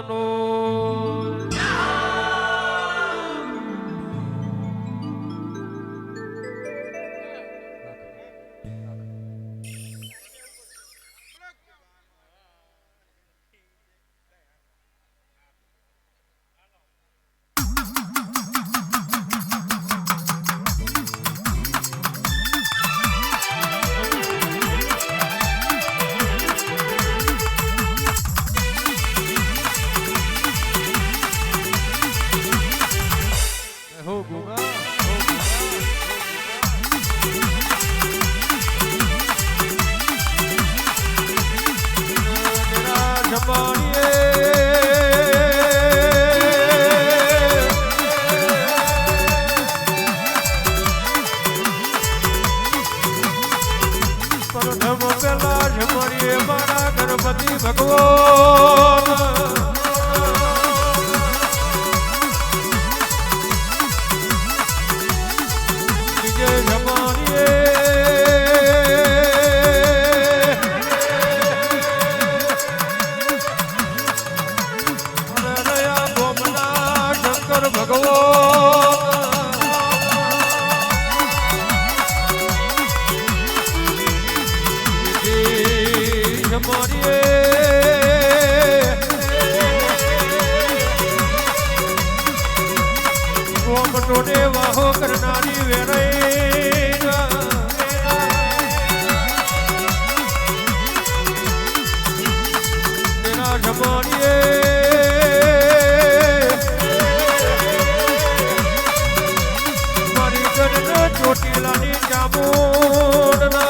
ભક્તનો ગણપતિ ભગવાન વિજય જમાનીએ દયા ગોમના શંકર ભગવાન ટોડે વાહો કરનારી વેરે તેના જમાનીએ મારી ગઢ ચોટીલાની ચામુંડના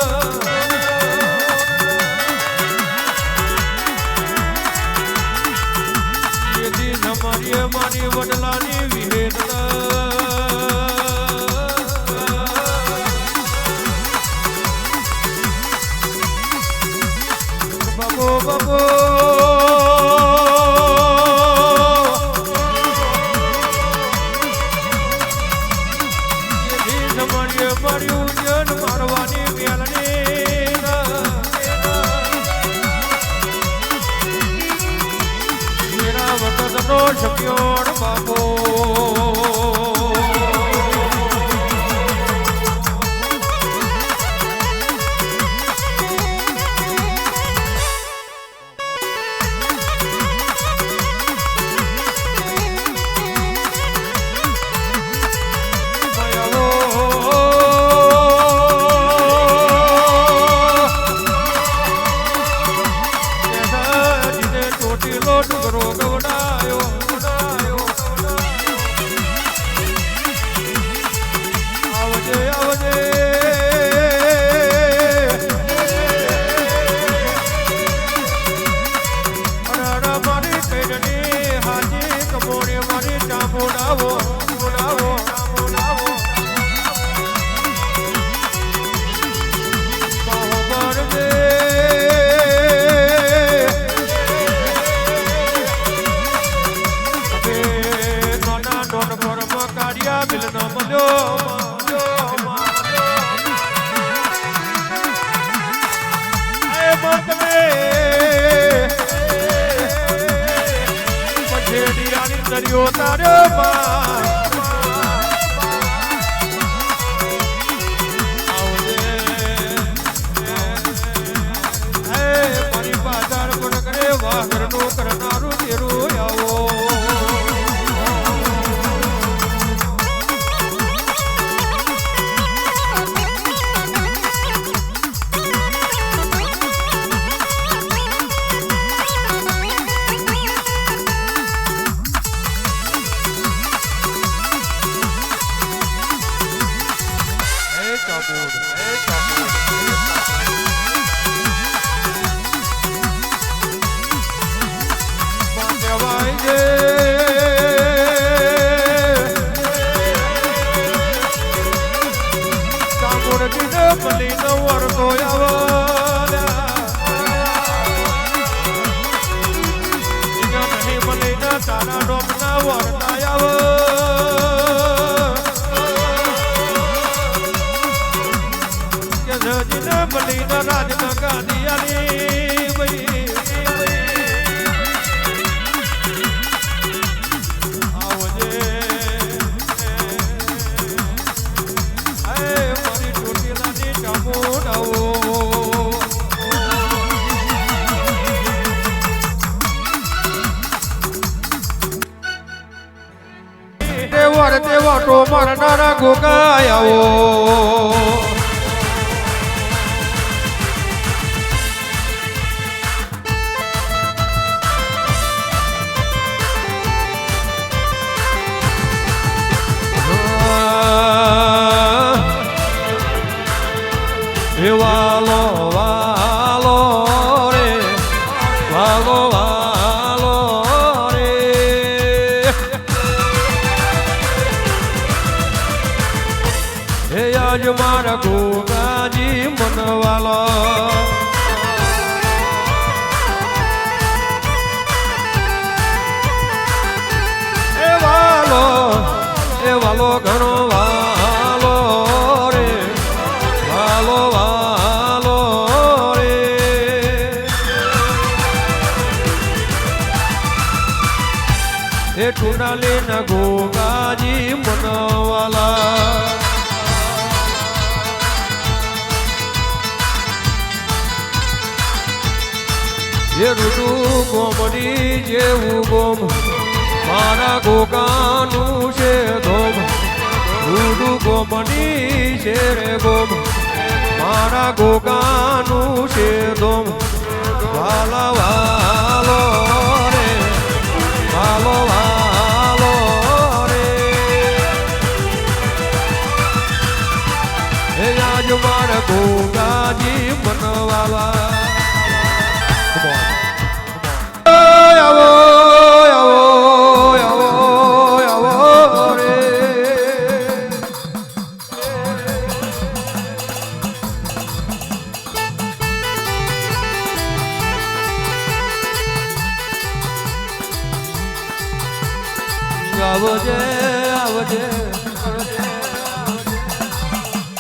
મારી મારી વડલાની વિહેરતા બાબો બાબો મારી મારી ઉજ્જન મારવાની વેલની મેરા વતનનો શક્યોણ બાબો ડુગરો ગવડાયો આવજે આવજે મારી કઈડની હાજી કમોડે મારી ચામોડાવો બોલાવો બોલાવો બાહોબર દે મિલનો મળ્યો પછેડિયાની દરિયો તાર્યો મારી બાજાર પણ કરે વાઘરનું કરનારું તેરું આવો તારા ડોમના વરતાયા કે જજીને બલીના રાજના ગાદિયાની ભાઈ વારતે વાટો મારનારા ગોગાયાઓ વાલો વાલો રે વાલો વાલો રે હે આજ મારા ગોગાજી મનવાલો એ વાલો ઘણો વાલો રે વાલો વાલો રે એ ટુનાલે ના ગોગાજી મનવાલા એ ઋતુ ગોમડી જેવું ગોમ મારા ગોગાનું છે ગોમ ઋતુ ગોમડી છે રે ગોમ મારા ગોગાનું છે ગોમ વાલા વાલો રે વાલો વાલો રે હે આજ મારા ગોગાજી મનવાલા આવજે આવજે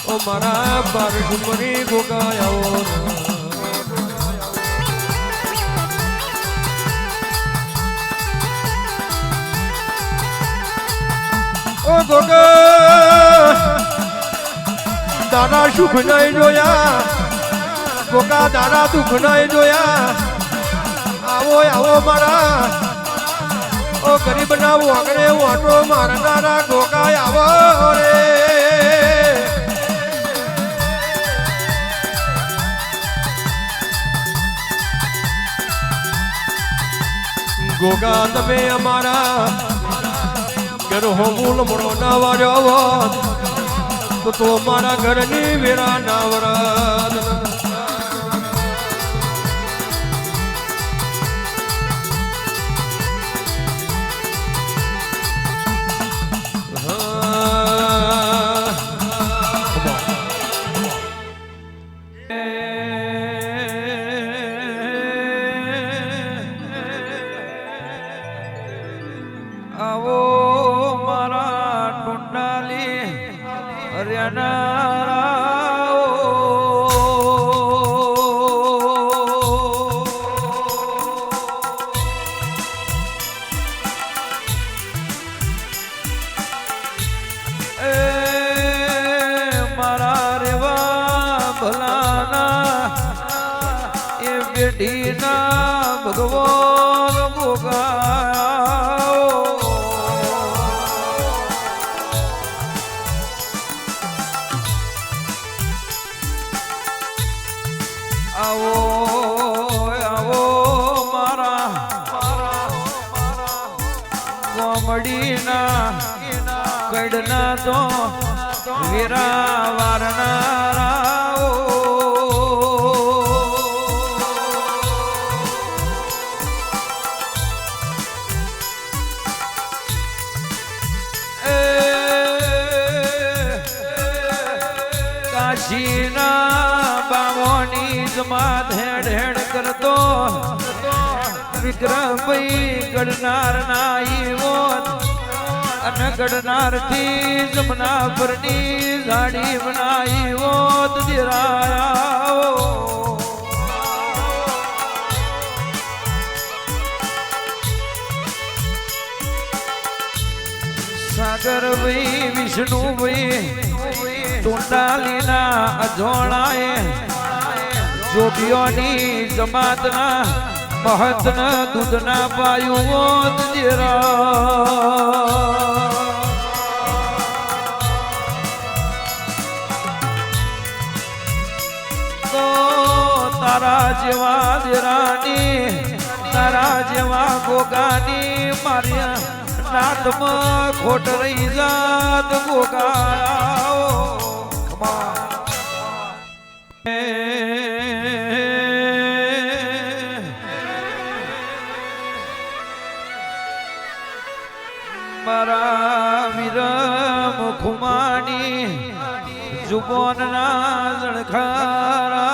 ઓ મારા બાર ડુમરી ગોગાયાઓ ઓ ગોગા દાદા સુખ નહીં જોયા ગોગા દાદા દુઃખ નહીં જોયા આવો આવો મારા ઓ ગરીબ ના વાગડે વાટો મારનારા ગોગાય આવો રે ગોગા તમે અમારા ઘર હોમુલ મણો ના વાર્યો તો અમારા ઘરની વેરા ના વરાદ આવો મારા ટુંડાલી હરિયાણા એ મારા રેવા ભલાના એ બેટીના ભગવાન ભોગા આવો આવો મારા કોમડીના કડના તો વીરા વારનારાઓ કાશીના બામોની જમા ધેડ હેડ કરતો વિક્રમભાઈ ગડનાર નાઈ મોત અને ગડનાર થી જમના પરની ઝાડી બનાઈ મોત દિરાયા સાગરભાઈ વિષ્ણુભાઈ ટુંડાલીના અજોણાએ જોગીઓની જમાતના મહતના દૂધના પાયું જીરા મારા જેવા દેરાની તારા જેવા ગોગાની મારી નાતમાં ખોટ રહી જાત ગોગા મારા વિરમ ખુમાની જુબોનના જણખારાઓ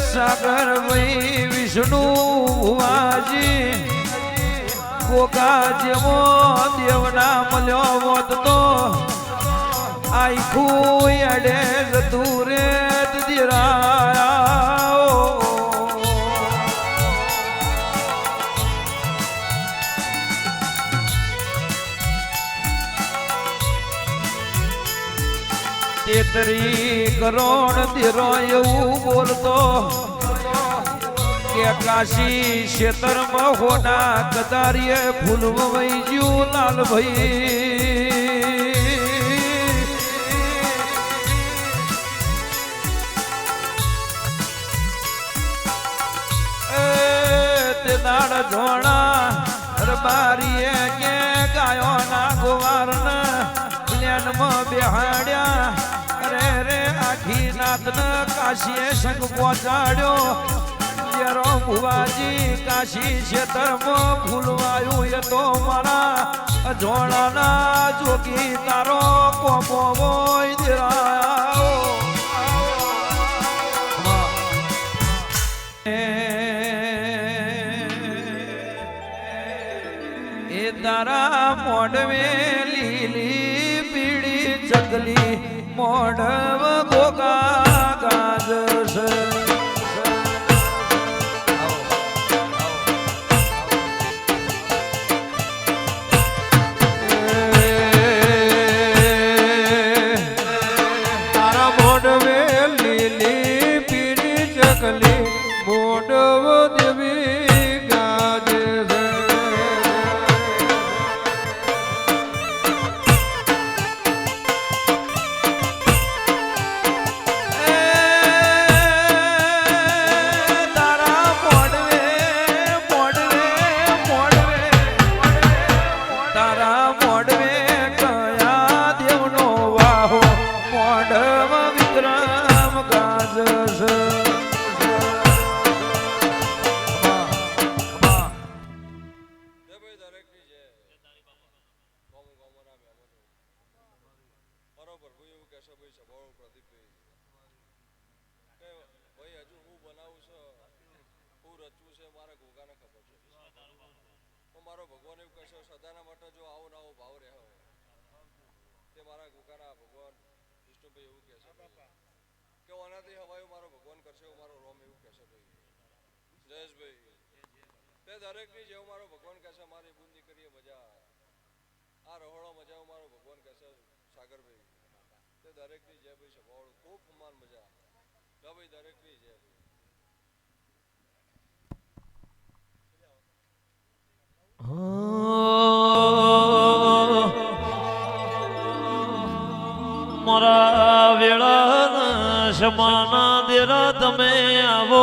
સાગર ભાઈ વિષ્ણુ ભુવાજી ગોગા જેવો દેવના મળ્યો હોત તો આખું અડે જતું રે દીરાયા તેતરી કરોડ દીરો એવું બોલતો કે કાશી ક્ષેત્રમાં હોના કદારીએ ફૂલવ વૈજ્યું લાલભાઈ દાડ ધોણા રબારીએ કે ગાયોના ગોવારના પ્લેનમાં બેહાડ્યા અરે રે આખી નાતને કાશીએ સંગ પહોંચાડ્યો જેરો ભુવાજી કાશી ક્ષેત્રમાં ફૂલવાયું એ તો મારા ધોણાના જોગી તારો કોમો હોય દેરાયો તારા મોઢવે લીલી પીળી ચકલી મોઢવ ગોગા ગાજ તારા મોઢવે લીલી પીળી ચકલી મોઢવ દેવી ગાજે છે મારો ભગવાન એવું કહેશો સદાના માટે જો આવો નવો ભાવ રહ્યો તે મારા ગોગાના ભગવાન વિષ્ણુભાઈ એવું કહેશે કે ઓનાથી હવાયું મારો ભગવાન કરશે એવું મારો રોમ એવું કહેશે ભાઈ જયેશભાઈ તે દરેકની જેવું મારો ભગવાન કહેશે મારી બુંદી કરીએ મજા આ રહોળો મજા એવું મારો ભગવાન કહેશે સાગરભાઈ તે દરેકની જય ભાઈ સભાવાળું ખૂબ સમાન મજા ભાઈ દરેકની જય ભાઈ મારા વેળા સમાના દેરા તમે આવો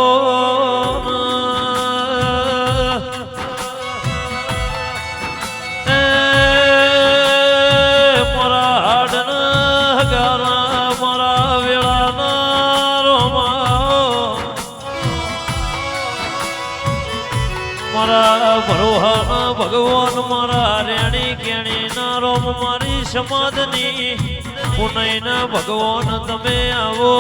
મારા હાડના ગારા મારા વેળાના રોમા મારા ભરોહાના ભગવાન મારા રેણી કેણી ના રોમ મારી સમાધની પુનૈના ભગવાન તમે આવો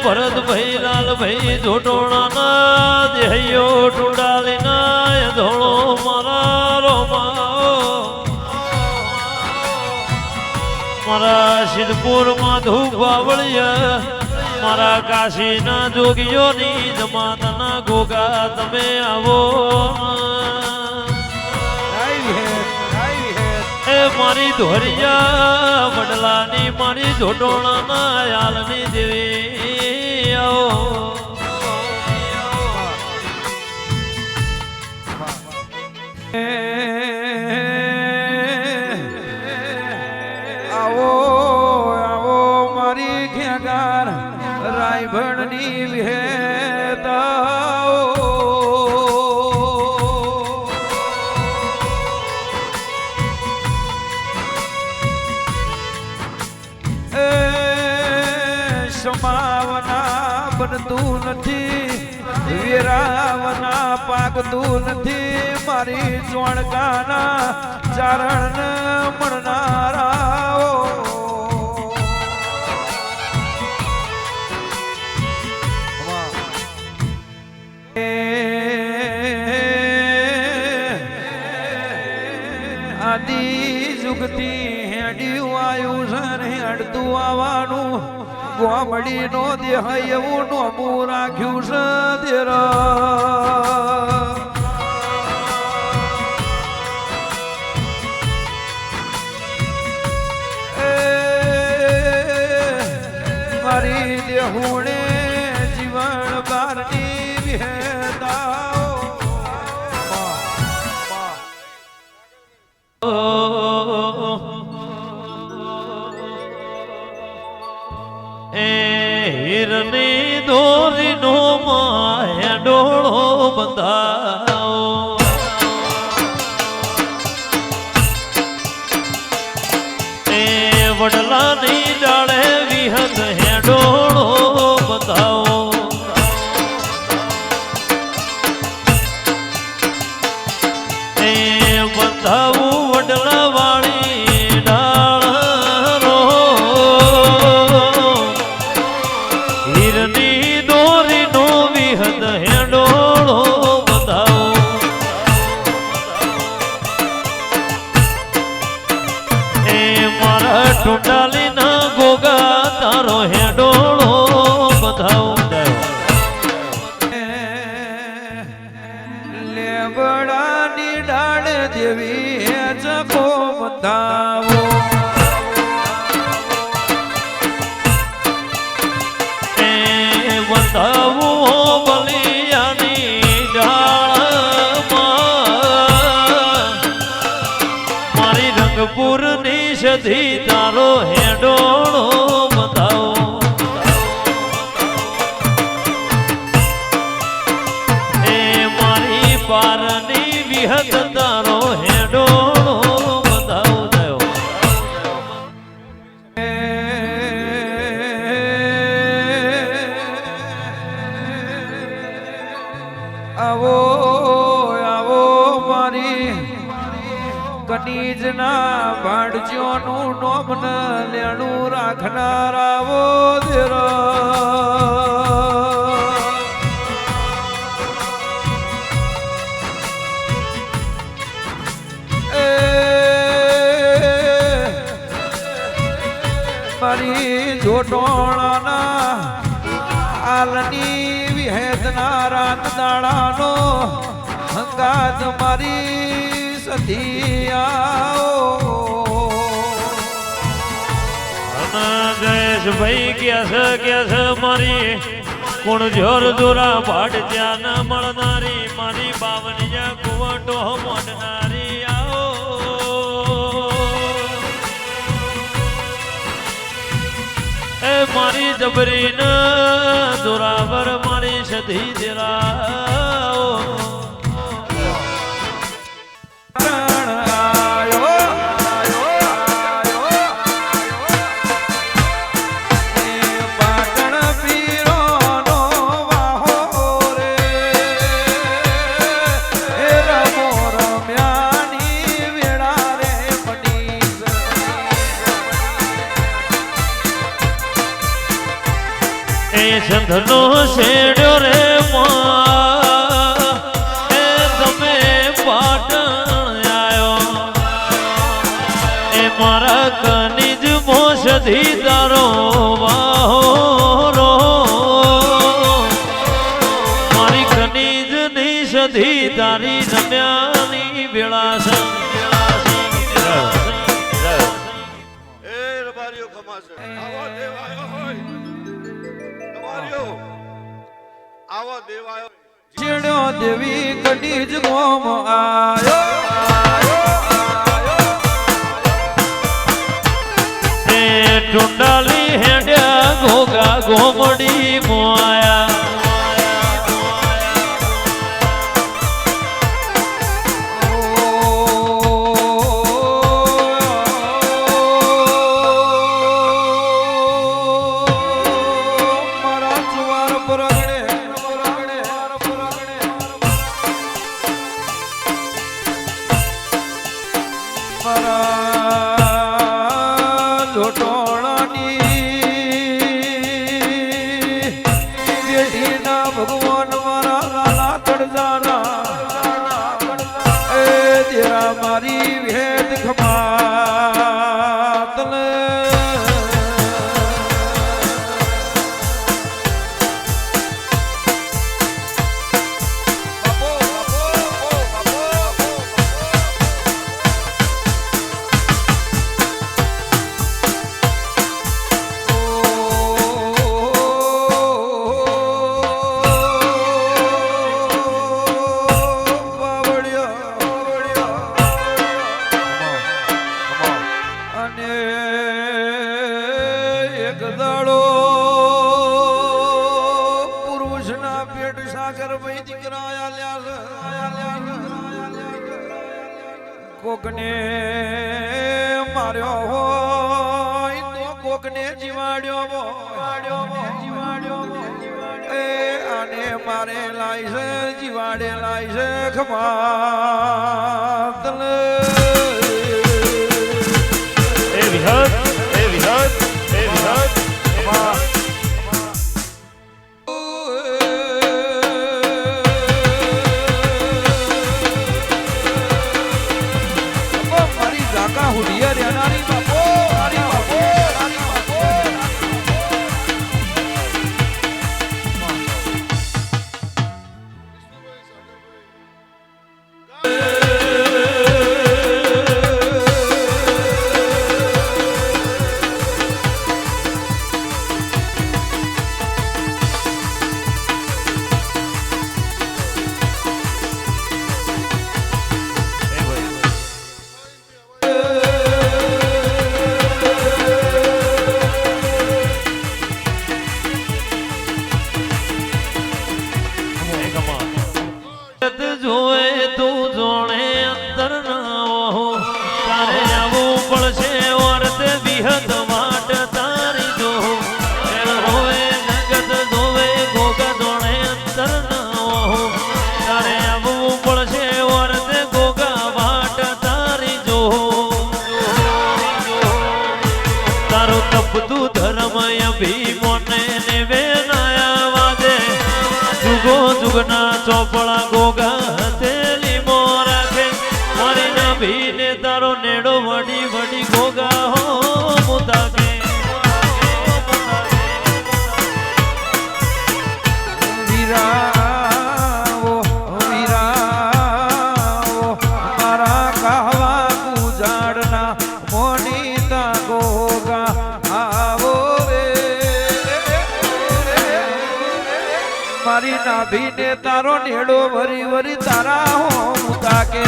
ભરતભાઈ લાલભાઈ ધોટોણાના દેહયો ટુડાલીના ધોળો મારા રોમા મારા સિદ્ધપુરમાં ધૂપ વાવળિયા મારા કાશીના જોગીઓની જમાતના ગોગા તમે આવો એ મારી ધોરિયા વડલાની મારી જોડોણાના યાલની દેવી આવો આવો આવો મારી ખેગાર રાયભણની વિહેતાઓ સમાવના બનતું નથી વીરાવના પાકતું નથી મારી ચોણકાના ચારણ મળનારાઓ આદિ જુગતી હેડ્યું આવ્યું છે ને અડતું આવવાનું ગોમડી નો દેહ એવું નોમું રાખ્યું છે દેરા મારી દેહુણે જીવન બારની વિહેતાઓ હિરની દોરીનો માયા ડોળો બંધાવો એ વડલાની ડાળે વિહત હેડોળો બંધાવો એ બંધાવું વડલા વાળી ડાળો હિરની દોરીનો વિહત હેડોળો બંધાવો એ મારા ટુંડાલીના ગોગા તારો હેડોળો બંધાવો લેબડાની ડાળ જેવી હે જકો બંધાવો એ બંધાવો બલિયાની ડાળમાં મારી રંગપુરની સધી તારો હેડોળો બંધાવો એ મારી પારની વિહત તારો હેડોળો બંધાવો થયો આવો આવો મારી કનીજના ભાણજ્યોનું નોમ ન લેણું રાખનાર આવો મારી જોટોણાના આલની વિહેતના રાત દાડાનો હંગાત મારી સધિયાઓ જયેશભાઈ કે છે મારી કુણ જોર જોરા ભાડ ત્યાં ન મળનારી મારી બાવની કુવટો મોડનારી આવો એ મારી જબરી ન જોરાવર મારી સધી દેરાઓ સંધનો શેડ્યો રે માં એ તમે પાટણ આયો એ મારા કનિજ મોસધી તારો વાહોરો મારી કનિજ ની સધી તારી રમ્યાની વેળા આવો દેવાયો ચેડ્યો દેવી કડી જ ગોમ આયો એ ટુંડાલી હેડ્યા ઘોઘા ગોમડી મોયા મારા જુવાર પરગડે મારા લોટોળાની બેટીના ભગવાન મારા લાલા તડજાના એ દેરા મારી વેદ ખમાતને અને એક દાડો પુરુષના પેટ સાગર ભાઈ દીકરા આલ્યા કોકને માર્યો હોય તો કોકને જીવાડ્યો એ આને મારે લાય છે જીવાડે લાય છે ખમાતને એ વિહત એ વિહત એ વિહત મારી જાકા હુડિયા રેનારી બાપો મારી બાપો જોવે તું જોણે અંતર ના હો તારે આવવું પડશે વર્તે વિહત વાટ તારી જો હોવે જગત જોવે ગોગા જોણે અંતર ના હો તારે આવવું પડશે વર્તે ગોગા વાટ તારી જો તારો તપતું ધર્મ અભિમોને નિવેનાયા વાદે જુગો જુગના ચોપડા ગોગા હથેલી મો રાખે મારી નભીને તારો નેડો વડી વડી ગોગા હો મુતાકે વીરાવો મારા કહવા ગુજાડના મોનીતા ગોગા આવો રે મારી નાભીને તારો નેડો વરી વરી તારા હો મુતાકે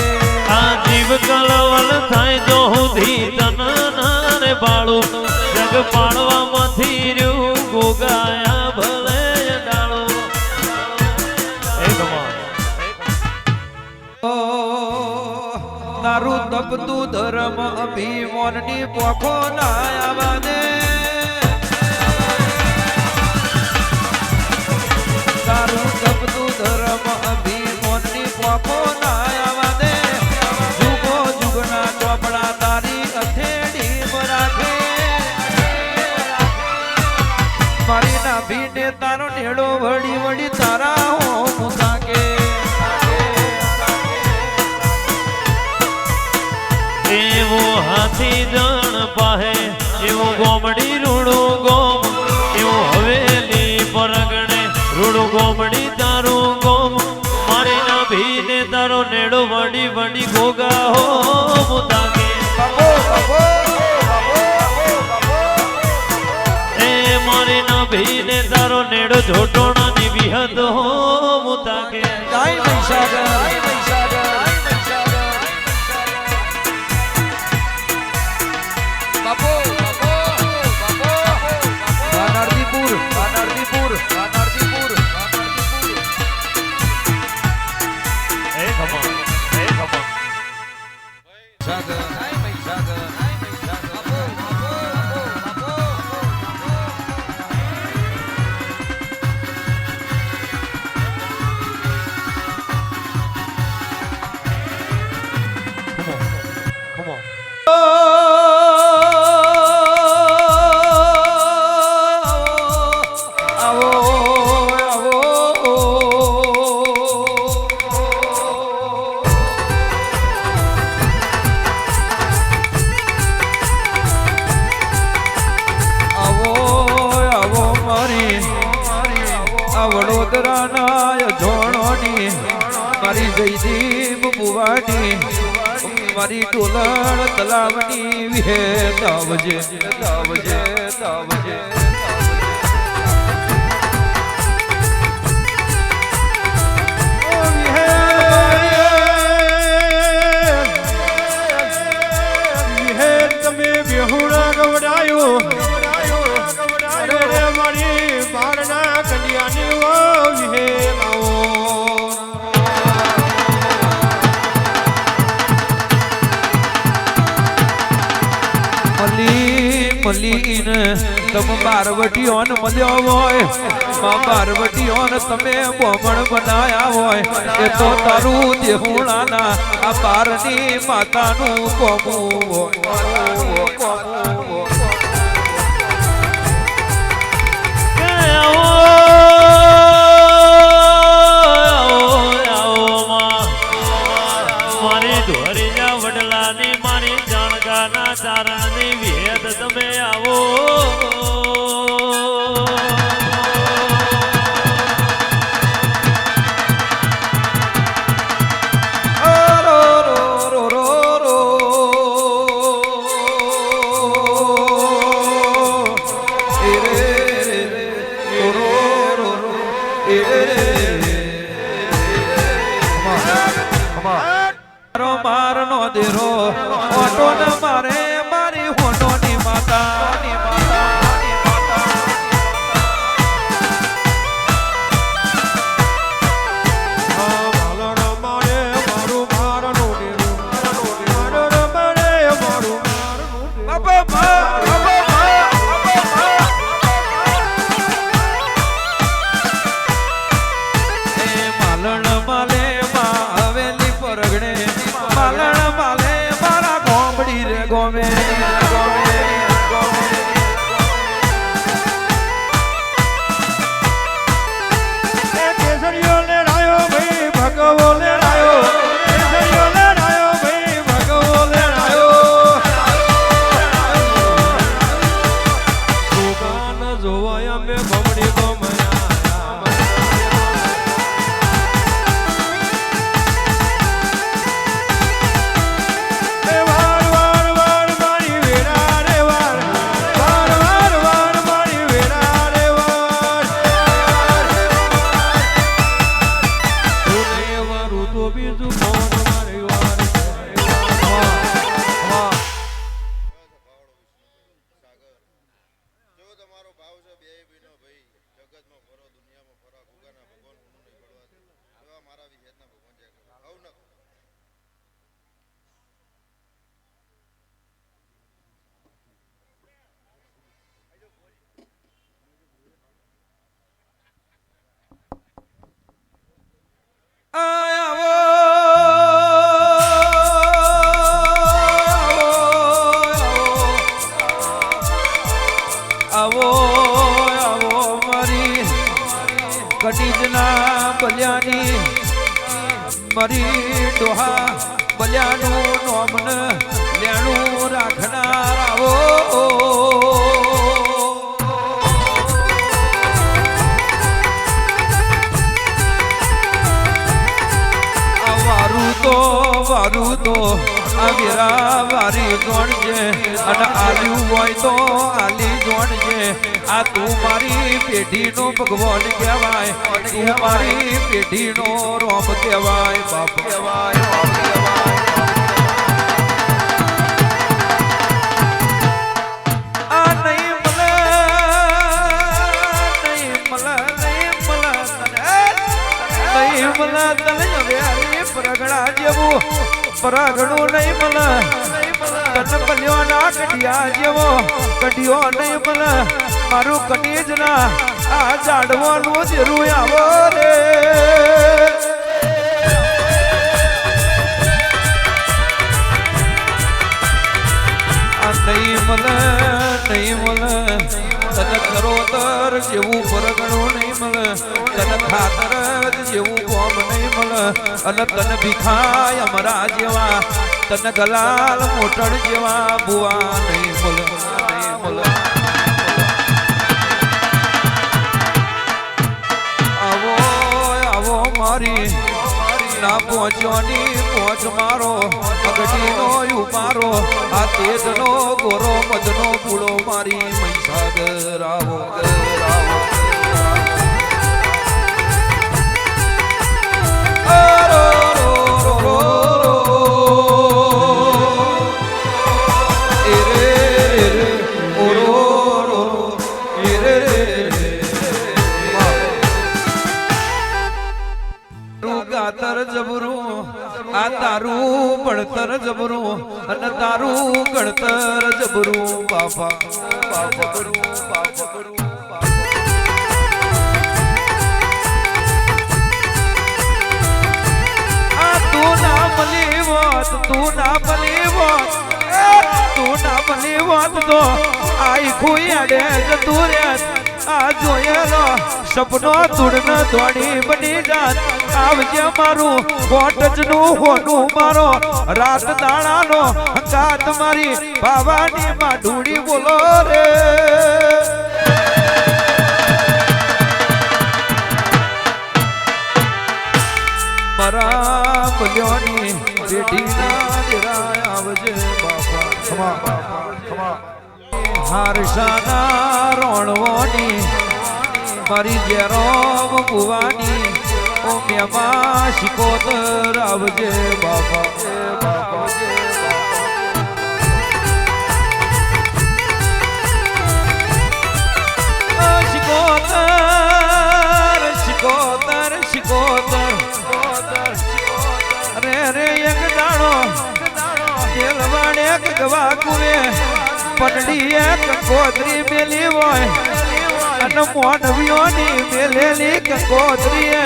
આ જીવ કલવલ થાય જો હુધી તન નારે બાળું જગ પાડવામાંથી રહ્યું ગોગાયા ભલે ડાળો એ કમાલ તારું તપતું ધર્મ અભિમાનની પોખો ના આવાને તારું તપતું ધર્મ અભિમાનની પોખો ના આવાને જુગો જુગના ચોપડા તારી અથેડી રાખે મારી નાભીને તારો નેડો વળી વળી તારા હો મુતાકે એવો હાથી જણ પાહે એવું ગોમડી રૂડું ગોમ એવું હવેલી પરગણે રૂડું ગોમડી તારું ગોમ મારી નભીને તારો નેડો વડી વડી ગોગા હો મુતાકે બાપો બાપો એ મારી ન ભીને તારો નેડો જોટોણાની વિહત હો મુતા કે જય મહીસાગર બાપુ વાનરદીપુર એ ખમા સાગર વડોદરાના જોણોની મારી જયદીપ બુવાની મારી ટોલણ તલાવની વિહે દાવજે તમે બેહુડા ગવડાયો અરે મારી બારના કન્યાની ઓ વિહે લાવો મલીન તમ બારવટીઓન મળ્યો હોય માં બારવટીઓન તમે બોમણ બનાયા હોય એ તો તારું દેહુણાના આ બારની માતાનું કોમું હોય મારી ધોરિયા વડલાની મારી જાણકાના ચારણની વિહેદ તમે આવો મારનો દેરો ઓટો ન મારે મારી હોનોની માતા કટીજના બલ્યાની મરી ડોહા બલ્યાનું નોમન લેણું રાખનાર આવો વારું તો આ વીરા વારી જોણજે અને આલ્યું હોય તો આલી જોણજે આ તું મારી પેઢીનો ભગવાન કહેવાય તું મારી પેઢીનો રોમ કહેવાય બાપ કહેવાય બાપ કહેવાય આ નહીં મળે તને હવે પરગડા જેવું પરગડું નહીં મળે તને મળ્યો ના કડિયા જેવો કડિયો નહીં મળે મારું કડી જ ના આ જાડવાનું જેરું આવો રે આ નહીં મળે તને ખરોતર જેવું પરગણું નહીં મળે તને ખાતર જેવું કોમ નહીં મળે અને તને ભીખાય અમરા જેવા તને ગલાલ મોટણ જેવા બુવા નહીં મળે નહીં મળે આવો આવો મારી ના પહોંચવાની પહોંચ મારો અગટીનો ઉપારો આ તેજનો ગોરો મધનો પૂળો મારી મહીસાગર આવો જબરું આ તારું ભણતર જબરું અને તારું ગણતર જબરું બાપા બાપા આ તું ના મળી વાત તો આઈ ખુયાડે જતું રે આ જોયેલો સપનો ધૂળ ધોણી બની જાત આવજે મારું કોટજનું હોનું મારો રાત દાડાનો હંગાત મારી બાવાની માં ઢૂડી બોલો રે મારા બલ્યોની પેઢીના દેરાય આવજે બાપા ખમા હારસાના રોણવાની મારી જેરોમ ભુવાની ઓ મેમાં શિકોતર આવજે બાપા શિકોતર રે એક દાણો તેલવાડે ગવા કુવે પટડી એક કોતરી મેલી હોય અને મોઢવીઓની મેલેલી કંકોત્રીએ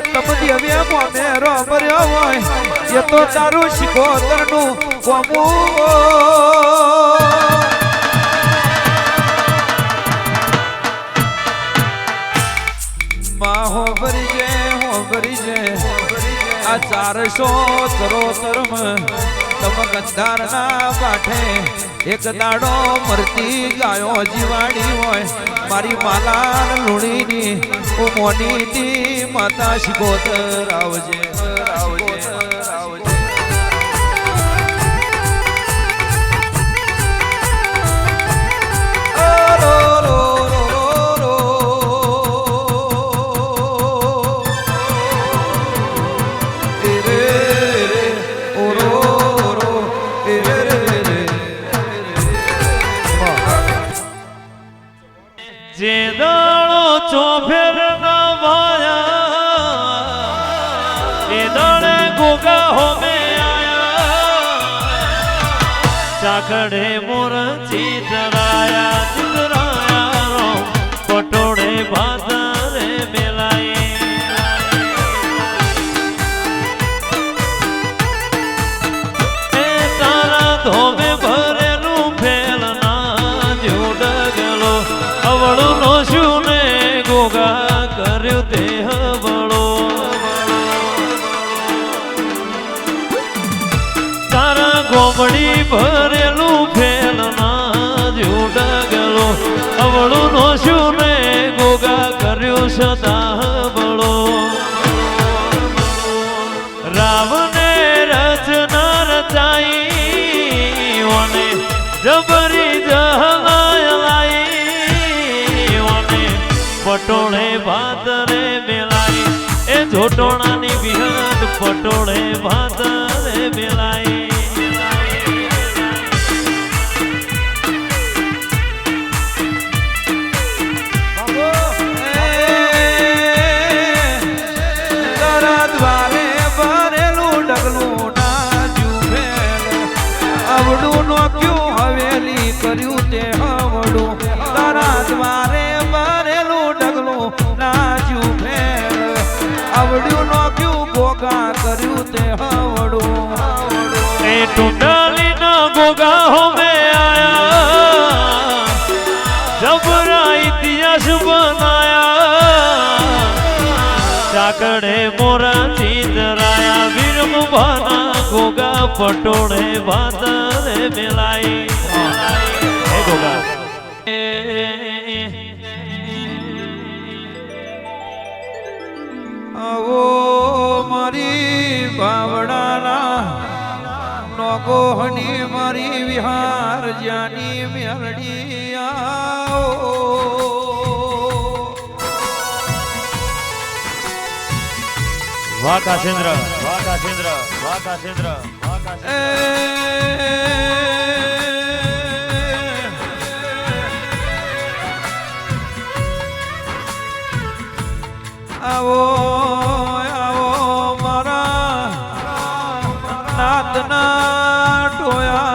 તમદી હવે મોમેરો ભર્યો હોય એ તો તારું શિકોતરનું કોમું માં હોભરી છે આ 400 ચરોતરમાં તમ ગંધારના પાઠે એક દાડો મરતી ગાયો જીવાડી હોય મારી માલા લુણીની મોનીની માતા શિકોતર આવજે જે દાડો ચોફેર ના વાયા એ દાડે ગોગા હોમે આયા ચાકડે મોર ચિતરાયા પટોળે ભાદરે મેલાઈ એ તારા ધોમે ભરેલું ફેલ ના જેવું ડગલો અવળું નો શું ને ગોગા કર્યું તે હવળો તારા ગોમડી ભરેલું ફેલ ના જેવું ડગલો અવળું નો શું ને ગોગા કર્યું સદા હવળો રાવને રચના રચાઈ જોટોણાની વિહત પટોળે ભાતરે મેલાઈ તારા દ્વારે ભરેલું ડગલું ના જુભેલ આવડું નોક્યું હવેલી કર્યું તે હવડું તારા દ્વારે ભરેલું ડગલું ના જુભેલ આવડ્યું નોક્યું ગોગા કર્યું તે હવડું એ ટુંડાલીના ગોગા હોમે આયા જબરા ઇતિહાસ બનાયા ચાકડે મોરા ચિતરાયા વીરમુભાના ગોગા પટોળે ભાતરે મેલાઈ હે ગોગા આવો મારી બાવડાના નોગોહની મારી વિહાર જાની મેલડી આવો વાહ કાશેન્દ્ર વાહ કાશેન્દ્ર વાહ કાશેન્દ્ર વાહ કાશેન્દ્ર આવો આવો મારા નાતના ટોયા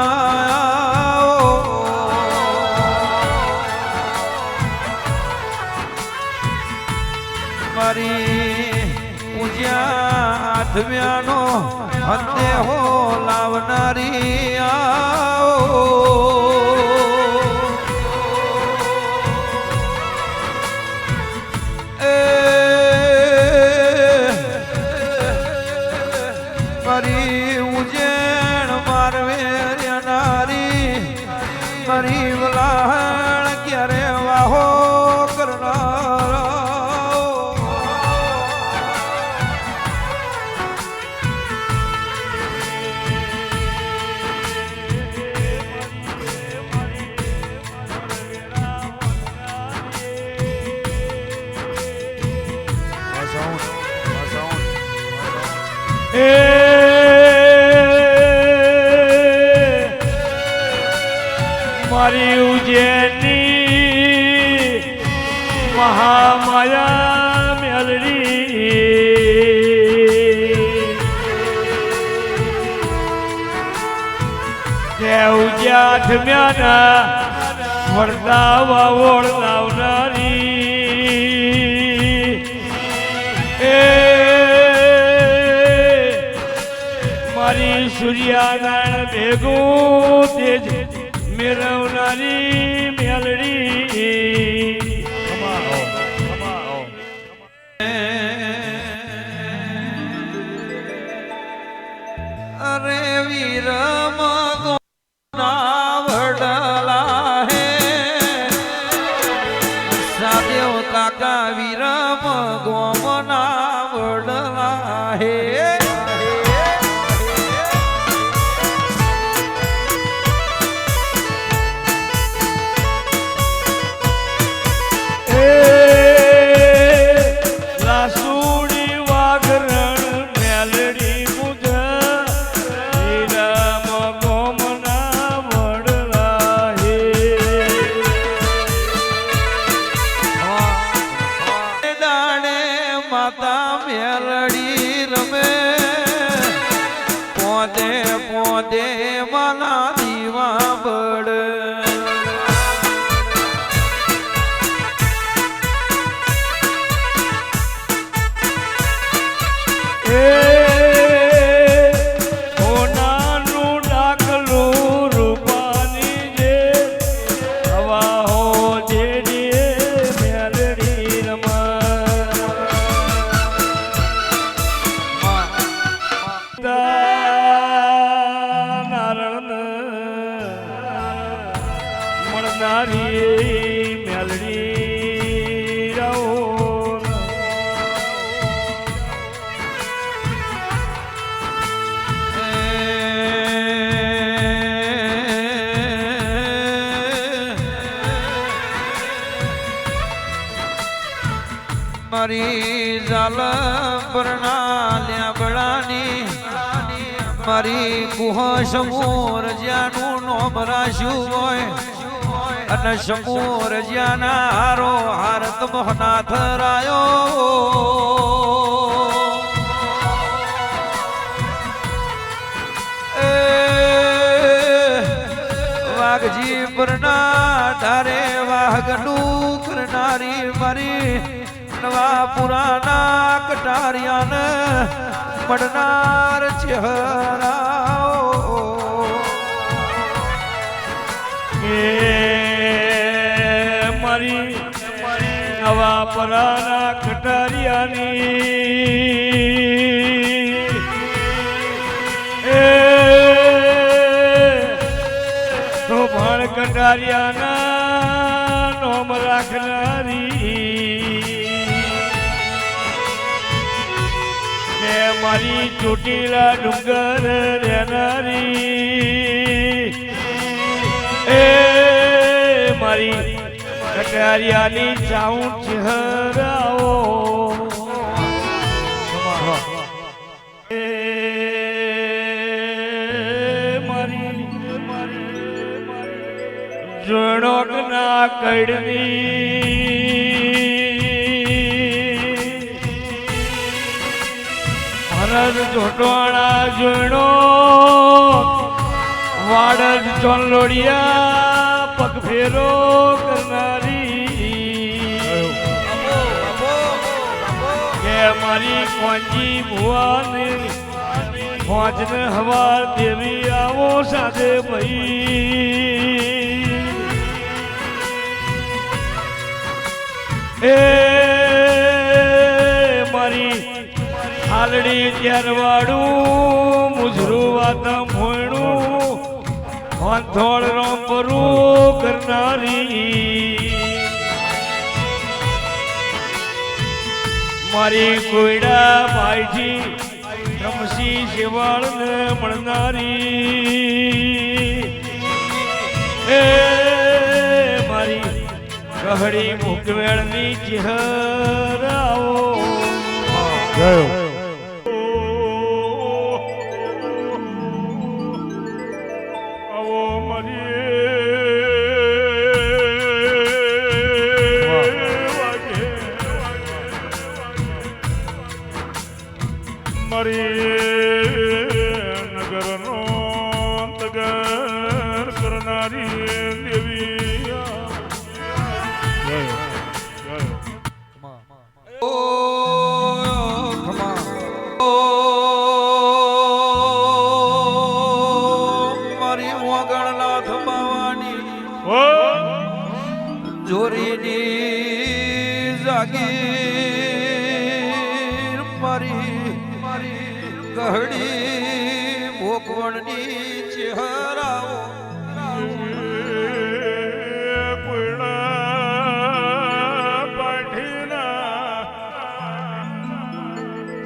મારી પૂજ્યા આઠમ્યાનો હંતે હો લાવનારી આવો મારી ઉજેણ મારવે નારી મારી વલાણ ક્યારે વાહો કરનાર મારી ઉજ્જૈનની મહામાયા મેલડી ઉજ્જાઠ મ્યાના વરદાવા ઓળનાવનારી મારી સૂર્યાનારાયણ ભેગું તેજ મેળવનારી મેલડી અરે વીરમ ગોના વડલા હે સાદેવ કાકા વીરમ ગોમના વડલા હે માતા મેલડી રમે પોતે પોતે માના દીવા બળ મળનારી મેલડી રહો જાલ પરના લેબડાની મારી કુહ સમૂર જ્યાંનું નોમ રાખ્યું હોય અને સમૂર જ્યાંના હારો હારત મોહનાથ રાયો વાઘજી પરના ધારે વાઘનું કરનારી મારી નવા પુરાના કટારિયાને મળનાર ચહેરાઓ મારી નવા પરાના કટારિયાની તો ભણ કટારિયાના નોમ રાખનારી ને મારી ચોટીલા ડુંગર રહેનારી મારી કટારિયાની ચાઉં ચહેરાઓ જોણોક ના કડની ભરત જોટવાણા જોણો વાડજ ચોલોડિયા પગ ફેરો કરનારી કે મારી કોંજી ભુવાને ફોજને હવા દેવી આવો સાથે ભાઈ મારી હાલડી ત્યારવાડું મુજરું વાતા મોયણું હોંથોળ રોંપરું કરનારી મારી કોયડા ભાઈજી રમસી શેવાળને મળનારી મારી કહડી મુકવેળની ચહેરાઓ આવો મારી નગરનો તગર કરનારી દેવી મારી વગણનાથ બાવાની જોરીની જાગીર મારી ગહડી ભોગવણની ચહેરાઓ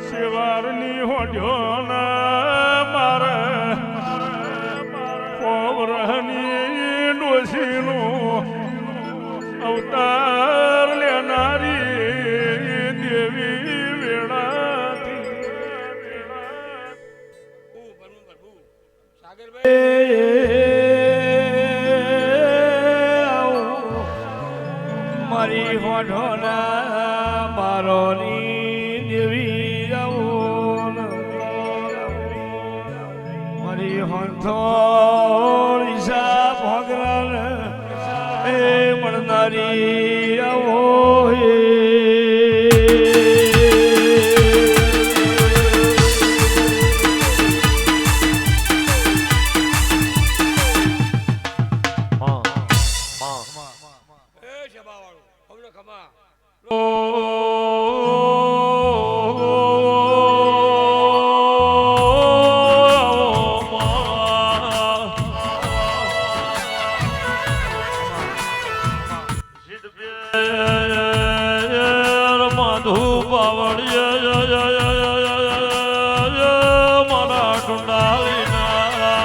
શેવાળની હોડ્યોના મારે પોવરની ડોશીનું અવતાર લેનારી દેવી મારી હોઢોના મારોની દેવી મારી હોંથોળ ઈશા ભોગરાન એ મળનારી આવો માધુ બાવળિયા મારા ટુંડાલીના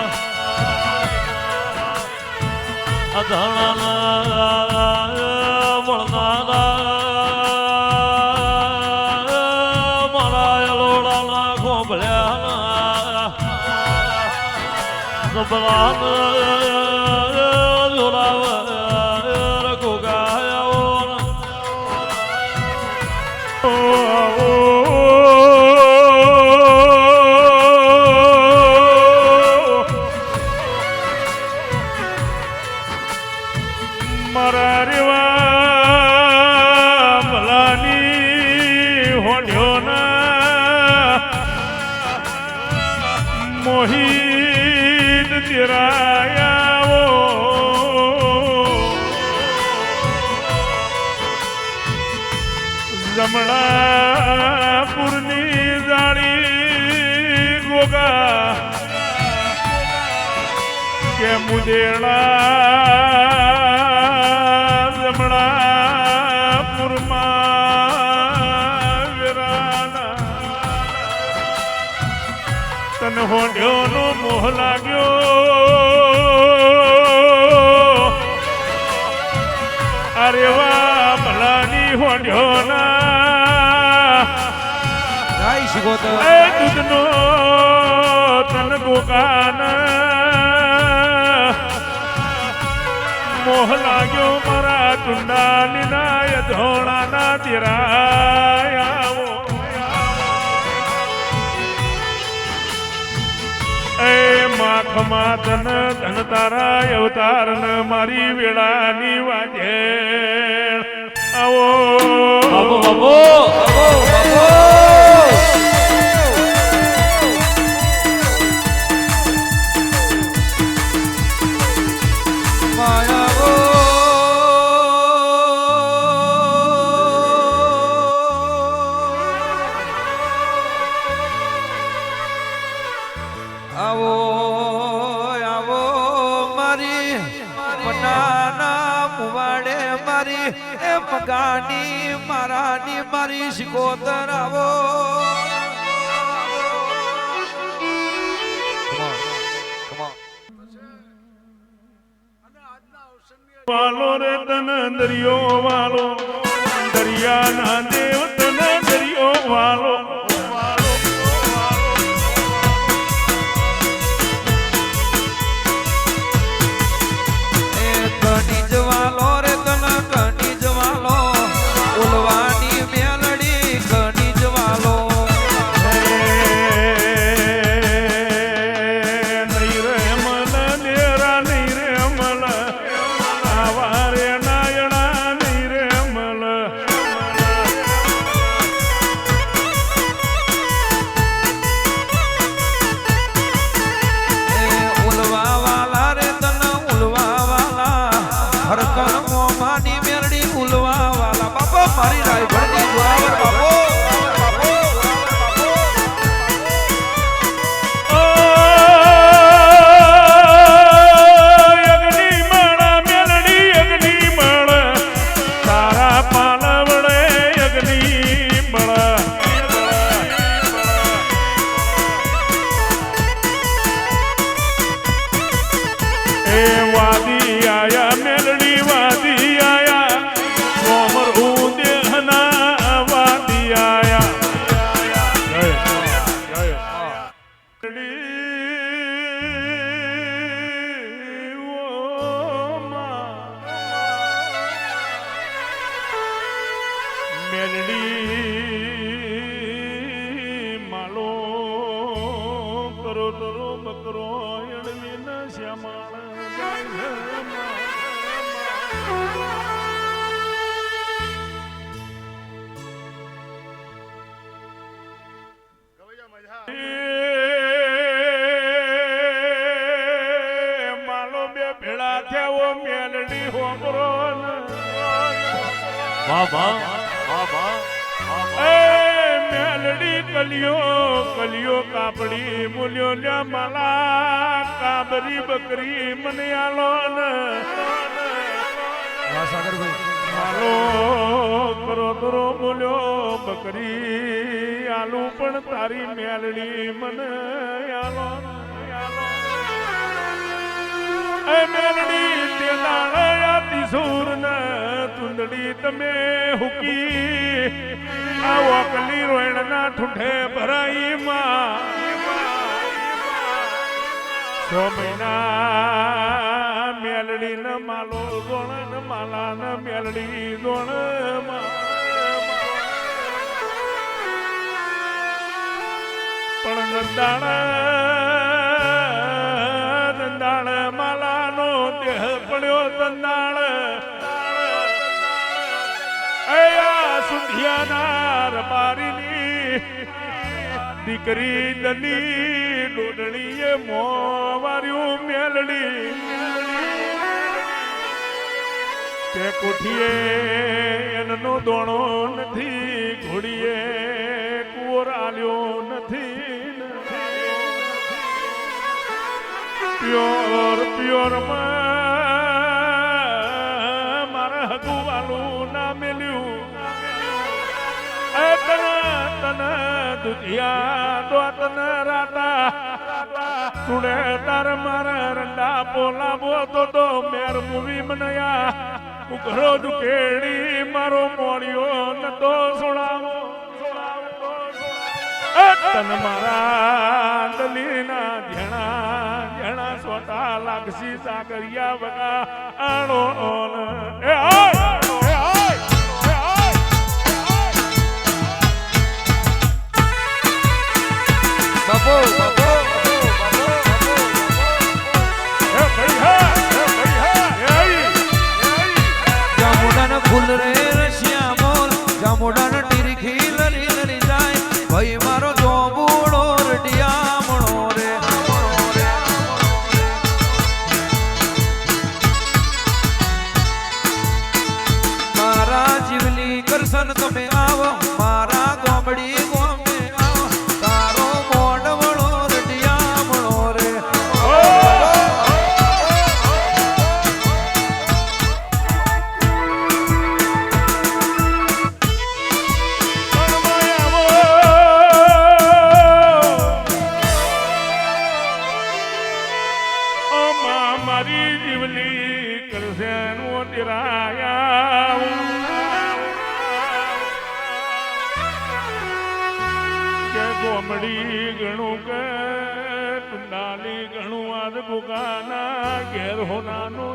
અધણા મળનારા ભળ્યા સબરાન જોરાવ ગોગાયો મારા રેવા ભલાની હોડ્યોના મોહિત તેરાયાઓ જમણાપુરની જાળી ગોગા કે મુદેડા તન હોડ્યો નો મોહ લાગ્યો અરે વા ભલાની હોડ્યો ના ગાય શિકોતર એ દૂધનો તન ગોકાન મોહ લાગ્યો મારા ચુંડાની ના ધોળાના તેરાયાઓ એ માખમાં ધન તારા અવતાર મારી વેળાની વાજે આવો આવો આવો મારી મનાના મુવાડે મારી એ મગાની મારાની મારી શિકોતર આવો વાલો રે તન દરિયો વાલો દરિયાના દેવ તન દરિયો વાલો મારી રાયભણની જોરાવર બાપો મેલડી માલો કરો તરો બકરો એડવી ન માલો બે ભેળા થયા મેલડી હોબરો વાહ વાહ મેલડી કલિયો કાપડી મૂલ્યો લ્યા માલા કાબરી બકરી મને આલો માલો કરો કરો મૂલ્યો બકરી આલુ પણ તારી મેલડી મને આલો મેલડી તે દાળયા સૂર ને તુંદડી તમે હુકી આ વકલી રોયણના ઠૂઠે ભરાઈ માં 6 મહિના મેલડી ન માલો ગોણ ન માલા ન મેલડી ગોણ પણ દંદાણ માલાનો દેહ પડ્યો દંદાણ અયા સુધિયાના રબારીની દીકરી દલી ડોડણીએ મોવાર્યું મેલડી તે કોઠીએ એનો દોણો નથી ઘોડીએ કુવરાલ્યો નથી પ્યોર પ્યોર મારા હગુવાલું ના મેલ્યું તન દુધિયા તો તન રાતા સુડે તાર મારા રંડા બોલાવો તો મેર મૂવી મનયા ઉઘરો દુકેડી મારો મોડિયો નતો સુણાવો તન મારા દલીના ધેણા સોટા લાગસી સાગરિયા વગા આણો એ બાપો બાપો જામુડાના ફૂલ રે રશિયા મોર જામુડાના ટીરખી લરી લરી જાય ભાઈ મારો જોબુડો રડિયામણો રે મારા જીવલી કરશન તમે આવો મારા ગોમડી ગોમે આવો તારો મોડવળો રડિયામણો રે મારી જીવલી કરશન તિરાયા કે ગોમડી ઘણું કે ટુંડાલી ઘણું આદ ભૂગાના ઘેર હોનાનો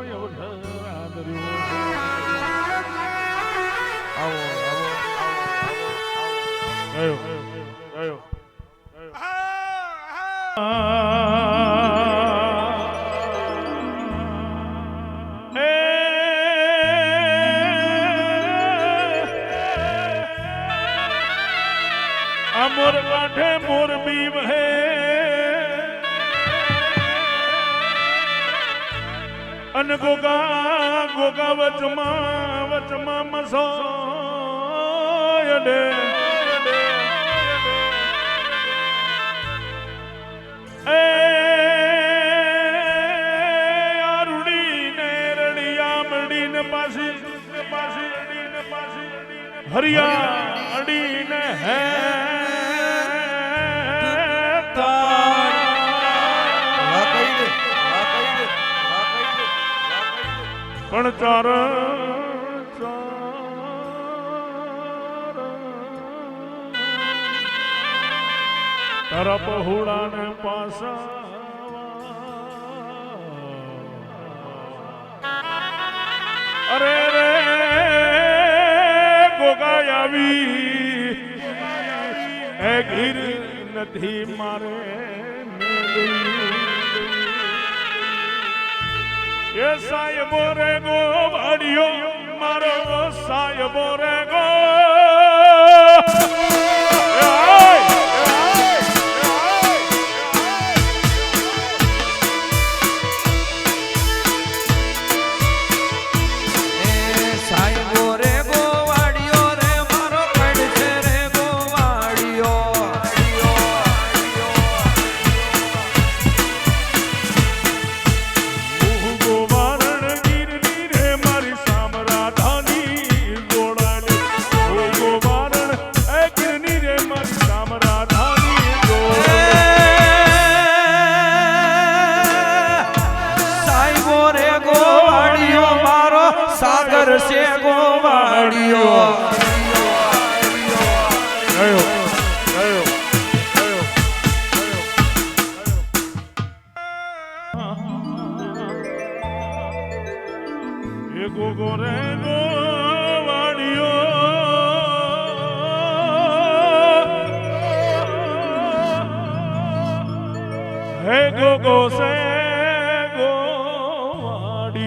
મોર કાંઠે મોરબી વહે અન ગોગા ગોગા વચમાં મસોય ડે એ આરુડી ને રડિયા મડીને પાસી હરિયા અડીને હે પણ ચાર તારા પહોળા ને પાસા અરે રે ગોગા આવી એ ગીર નથી મારે એ સાહેબો રે ગો ભાડિયો મારો સાહેબો રે ગો કરશે ગોવાળિયો ગોગો સે ગોવાડી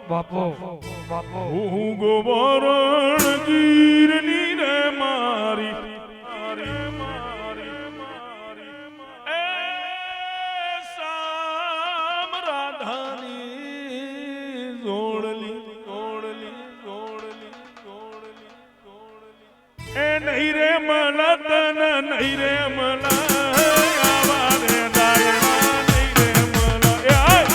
બાપો બાપો હું ગોબરણ ગીરની રે મારી એ સામ રાધાની જોડલી એ નહીં રે મલા તન નહીં રે મલા આવા રે દાયણા નહીં રે મલા એ આય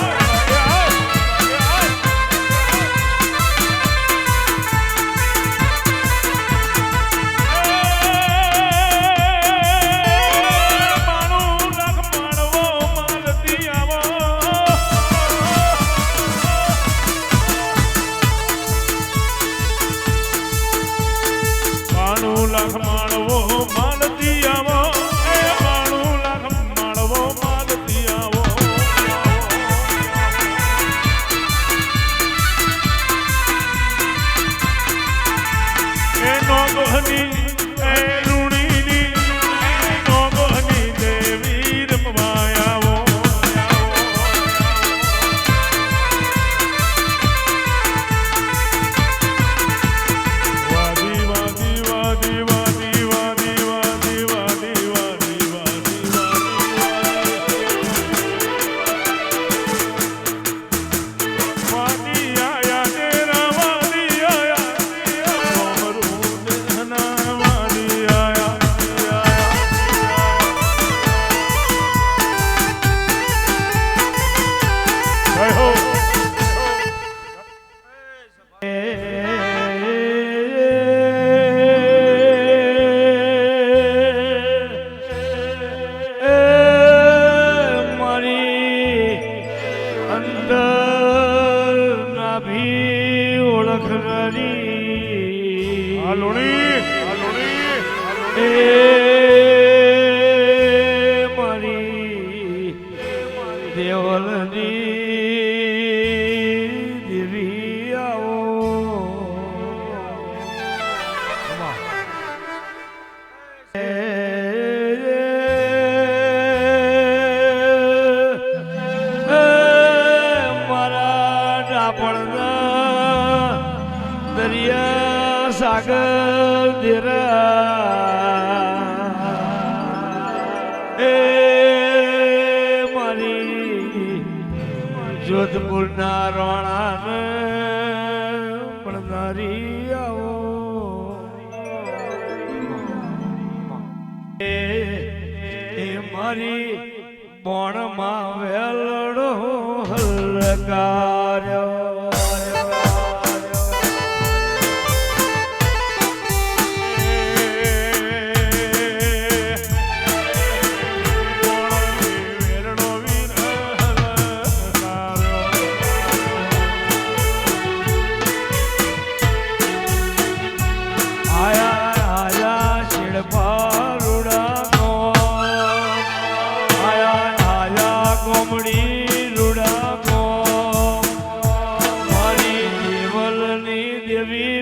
લાખ માળવો માલતી આવો એ 92 લાખ માળવો માલતી આવો એ નોગોની એ રૂણીની નોગોની દેવી રમવા આવો વાદી વાદી વાદી વાદી વાદી વાદી વાદી વાદી વાદી આયા તેરા વાદી આયા અમરું દેહના વાદી આયા જય હો મારી અંદર નાભી ઓળખનારી હાલોણી એ મારી દેવલની દેવી આવો મારા ડાપણના દરિયા સાગર દેરા એ મારી જોધપુરના રોણાને પડનારી આવો એ મારી બોણમાં વેલડો હલકાર્યો આયા આયા શેડપારુડા કો આયા આયા કોમડી રૂડા કો મારી દેવલની દેવી